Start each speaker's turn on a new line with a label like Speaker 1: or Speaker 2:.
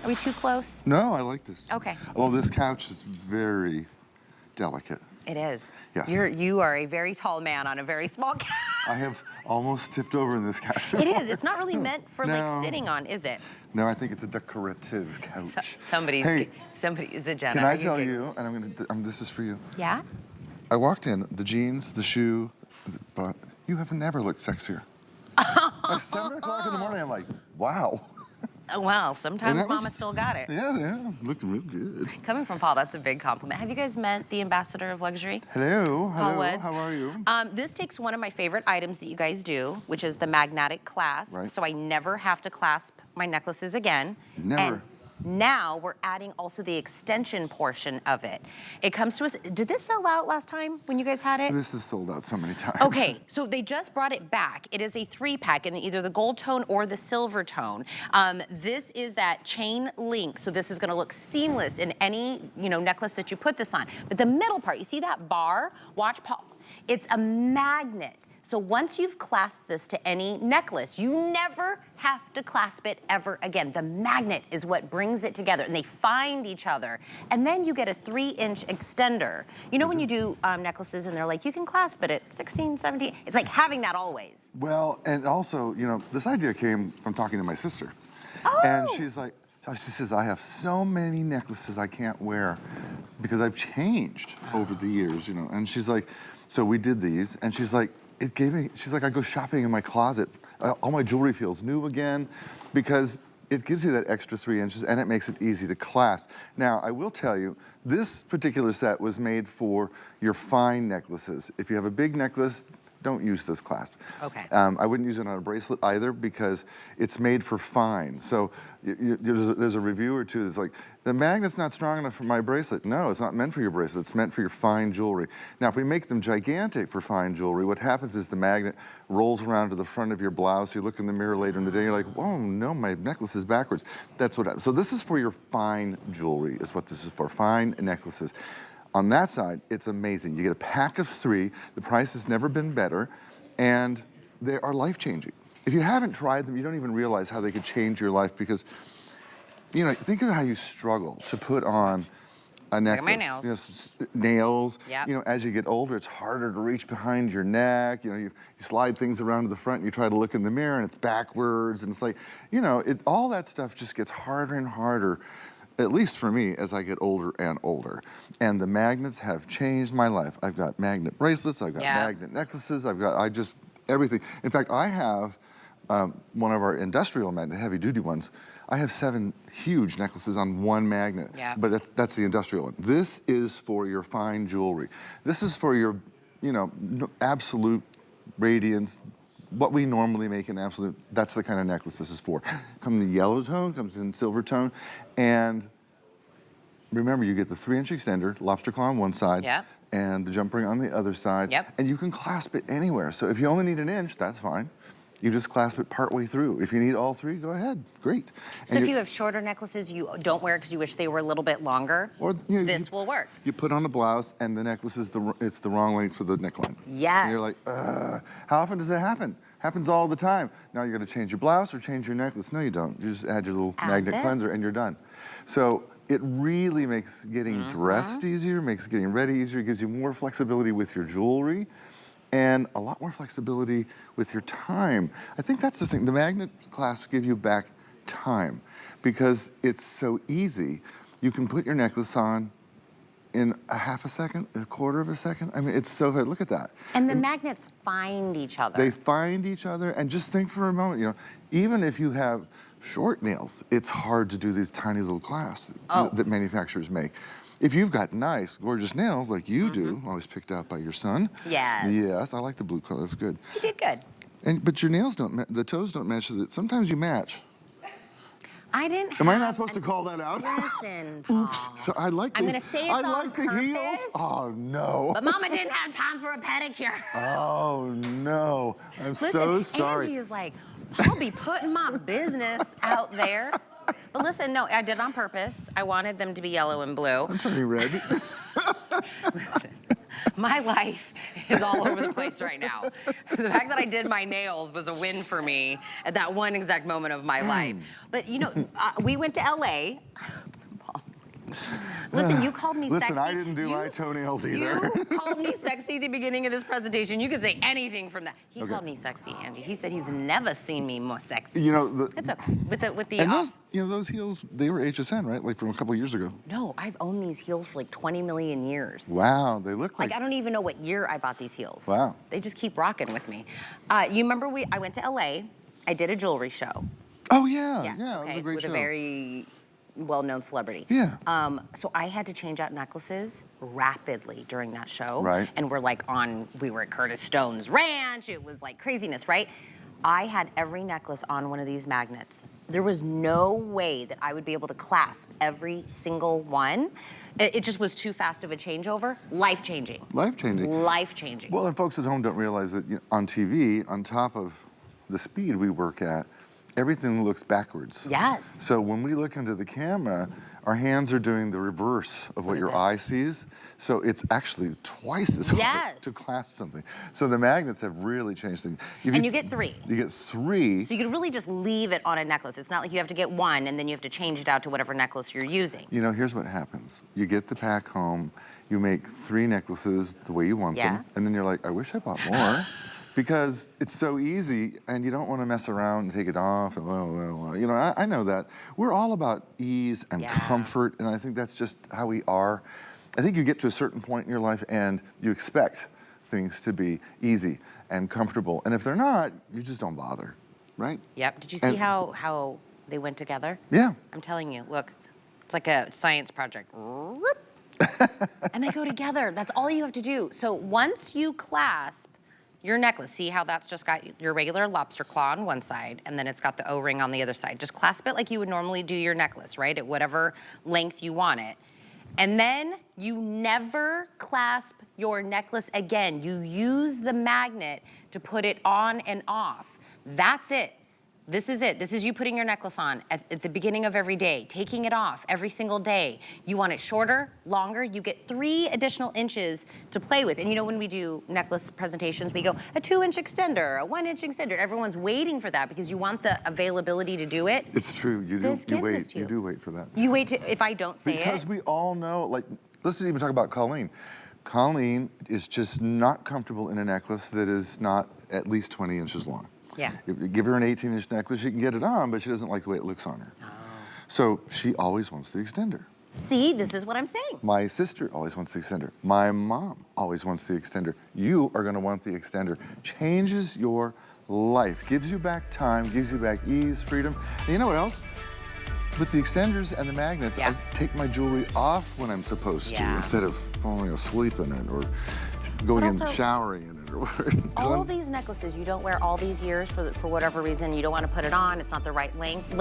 Speaker 1: Are we too close?
Speaker 2: No, I like this.
Speaker 1: Okay.
Speaker 2: Well, this couch is very delicate.
Speaker 1: It is.
Speaker 2: Yes.
Speaker 1: You are a very tall man on a very small couch.
Speaker 2: I have almost tipped over in this couch.
Speaker 1: It is. It's not really meant for
Speaker 2: No.
Speaker 1: like sitting on, is it?
Speaker 2: No, I think it's a decorative couch.
Speaker 1: Somebody is a Jenna.
Speaker 2: Can I tell you, and this is for you.
Speaker 1: Yeah?
Speaker 2: I walked in, the jeans, the shoe, but you have never looked sexier. At 7 o'clock in the morning, I'm like, wow.
Speaker 1: Well, sometimes Mama still got it.
Speaker 2: Yeah, looking real good.
Speaker 1: Coming from Paul, that's a big compliment. Have you guys met the ambassador of luxury?
Speaker 2: Hello,
Speaker 1: Paul Woods.
Speaker 2: How are you?
Speaker 1: This takes one of my favorite items that you guys do, which is the magnetic clasp.
Speaker 2: Right.
Speaker 1: So I never have to clasp my necklaces again.
Speaker 2: Never.
Speaker 1: And now we're adding also the extension portion of it. It comes to us, did this sell out last time when you guys had it?
Speaker 2: This is sold out so many times.
Speaker 1: Okay, so they just brought it back. It is a 3-pack in either the gold tone or the silver tone. This is that chain link, so this is gonna look seamless in any necklace that you put this on. But the middle part, you see that bar? Watch Paul. It's a magnet. So once you've clasped this to any necklace, you never have to clasp it ever again. The magnet is what brings it together, and they find each other. And then you get a 3-inch extender. You know when you do necklaces and they're like, you can clasp it at 16, 17. It's like having that always.
Speaker 2: Well, and also, this idea came from talking to my sister.
Speaker 1: Oh.
Speaker 2: And she's like, she says, I have so many necklaces I can't wear because I've changed over the years, And she's like, so we did these, and she's like, she's like, I go shopping in my closet. All my jewelry feels new again because it gives you that extra 3 inches and it makes it easy to clasp. Now, I will tell you, this particular set was made for your fine necklaces. If you have a big necklace, don't use this clasp.
Speaker 1: Okay.
Speaker 2: I wouldn't use it on a bracelet either because it's made for fine. So there's a review or two that's like, the magnet's not strong enough for my bracelet. No, it's not meant for your bracelet. It's meant for your fine jewelry. Now, if we make them gigantic for fine jewelry, what happens is the magnet rolls around to the front of your blouse. You look in the mirror later in the day, you're like, oh no, my necklace is backwards. That's what happens. So this is for your fine jewelry is what this is for, fine necklaces. On that side, it's amazing. You get a pack of 3. The price has never been better, and they are life-changing. If you haven't tried them, you don't even realize how they could change your life because, think of how you struggle to put on a necklace.
Speaker 1: Look at my nails.
Speaker 2: Nails.
Speaker 1: Yep.
Speaker 2: As you get older, it's harder to reach behind your neck. You slide things around to the front, and you try to look in the mirror, and it's backwards, and it's like, all that stuff just gets harder and harder. At least for me, as I get older and older. And the magnets have changed my life. I've got magnet bracelets, I've got magnet necklaces, everything. In fact, I have one of our industrial magnet, heavy duty ones. I have 7 huge necklaces on one magnet, but that's the industrial one. This is for your fine jewelry. This is for your, absolute radiance, what we normally make in absolute, that's the kind of necklace this is for. Comes in yellow tone, comes in silver tone, and remember you get the 3-inch extender, lobster claw on one side, and the jump ring on the other side, and you can clasp it anywhere. So if you only need 1 inch, that's fine. You just clasp it partway through. If you need all 3, go ahead, great.
Speaker 1: So if you have shorter necklaces you don't wear because you wish they were a little bit longer,
Speaker 2: or,
Speaker 1: this will work.
Speaker 2: You put on a blouse and the necklace is it's the wrong length for the neckline.
Speaker 1: Yes.
Speaker 2: And you're like, how often does that happen? Happens all the time. Now you're gonna change your blouse or change your necklace. No, you don't. You just add your little magnet cleanser and you're done. So it really makes getting dressed easier, makes getting ready easier, gives you more flexibility with your jewelry, and a lot more flexibility with your time. I think that's the thing. The magnet clasps give you back time because it's so easy. You can put your necklace on in a half a second, a quarter of a second. I mean, it's so good. Look at that.
Speaker 1: And the magnets find each other.
Speaker 2: They find each other, and just think for a moment, even if you have short nails, it's hard to do these tiny little clasps that manufacturers make. If you've got nice, gorgeous nails like you do, always picked out by your son.
Speaker 1: Yes.
Speaker 2: Yes, I like the blue color, that's good.
Speaker 1: You did good.
Speaker 2: But your nails the toes don't match, sometimes you match.
Speaker 1: I didn't
Speaker 2: Am I not supposed to call that out?
Speaker 1: Listen, Paul.
Speaker 2: Oops, so I'm
Speaker 1: gonna say it's on
Speaker 2: the heels. Oh no.
Speaker 1: But Mama didn't have time for a pedicure.
Speaker 2: Oh no, I'm so sorry.
Speaker 1: Angie is like, I'll be putting my business out there. But listen, no, I did it on purpose. I wanted them to be yellow and blue.
Speaker 2: I'm turning red.
Speaker 1: Listen, my life is all over the place right now. The fact that I did my nails was a win for me at that one exact moment of my life. But you know, we went to LA. Listen, you called me sexy.
Speaker 2: Listen, I didn't do my toenails either.
Speaker 1: You called me sexy at the beginning of this presentation. You could say anything from that. He called me sexy, Angie. He said he's never seen me more sexy.
Speaker 2: You know,
Speaker 1: it's okay. With the
Speaker 2: and those, you know, those heels, they were HSN, right? Like from a couple years ago.
Speaker 1: No, I've owned these heels for like 20 million years.
Speaker 2: Wow, they look like.
Speaker 1: I don't even know what year I bought these heels.
Speaker 2: Wow.
Speaker 1: They just keep rocking with me. You remember I went to LA. I did a jewelry show.
Speaker 2: Oh yeah,
Speaker 1: Yes,
Speaker 2: yeah,
Speaker 1: okay,
Speaker 2: it was a great
Speaker 1: with
Speaker 2: show.
Speaker 1: a very well-known celebrity.
Speaker 2: Yeah.
Speaker 1: So I had to change out necklaces rapidly during that show.
Speaker 2: Right.
Speaker 1: And we were at Curtis Stone's ranch. It was like craziness, right? I had every necklace on one of these magnets. There was no way that I would be able to clasp every single one. It just was too fast of a changeover. Life-changing.
Speaker 2: Life-changing.
Speaker 1: Life-changing.
Speaker 2: Well, and folks at home don't realize that, you know, on TV, on top of the speed we work at, everything looks backwards.
Speaker 1: Yes.
Speaker 2: So when we look into the camera, our hands are doing the reverse of what your eye sees. So it's actually twice as hard to clasp something. So the magnets have really changed things.
Speaker 1: And you get 3.
Speaker 2: You get 3.
Speaker 1: So you could really just leave it on a necklace. It's not like you have to get 1 and then you have to change it out to whatever necklace you're using.
Speaker 2: You know, here's what happens. You get the pack home, you make 3 necklaces the way you want them, and then you're like, I wish I bought more. Because it's so easy, and you don't want to mess around and take it off. And, you know, I know that. We're all about ease and comfort, and I think that's just how we are. I think you get to a certain point in your life, and you expect things to be easy and comfortable. And if they're not, you just don't bother, right?
Speaker 1: Yep. Did you see how they went together?
Speaker 2: Yeah.
Speaker 1: I'm telling you, look, it's like a science project. And they go together. That's all you have to do. So once you clasp your necklace, see how that's just got your regular lobster claw on one side, and then it's got the O-ring on the other side. Just clasp it like you would normally do your necklace, right? At whatever length you want it. And then you never clasp your necklace again. You use the magnet to put it on and off. That's it. This is it. This is you putting your necklace on at the beginning of every day, taking it off every single day. You want it shorter, longer, you get 3 additional inches to play with. And you know, when we do necklace presentations, we go a 2-inch extender, a 1-inch extender. Everyone's waiting for that because you want the availability to do it.
Speaker 2: It's true. You do. You wait. You do wait for that.
Speaker 1: You wait if I don't say it.
Speaker 2: Because we all know, like, let's just even talk about Colleen. Colleen is just not comfortable in a necklace that is not at least 20 inches long.
Speaker 1: Yeah.
Speaker 2: If you give her an 18-inch necklace, she can get it on, but she doesn't like the way it looks on her.
Speaker 1: Oh.
Speaker 2: So she always wants the extender.
Speaker 1: See, this is what I'm saying.
Speaker 2: My sister always wants the extender. My mom always wants the extender. You are gonna want the extender. Changes your life, gives you back time, gives you back ease, freedom. And you know what else? With the extenders and the magnets, I take my jewelry off when I'm supposed to, instead of falling asleep in it or going in showering in it.
Speaker 1: All these necklaces you don't wear all these years for whatever reason. You don't want to put it on. It's not the right length.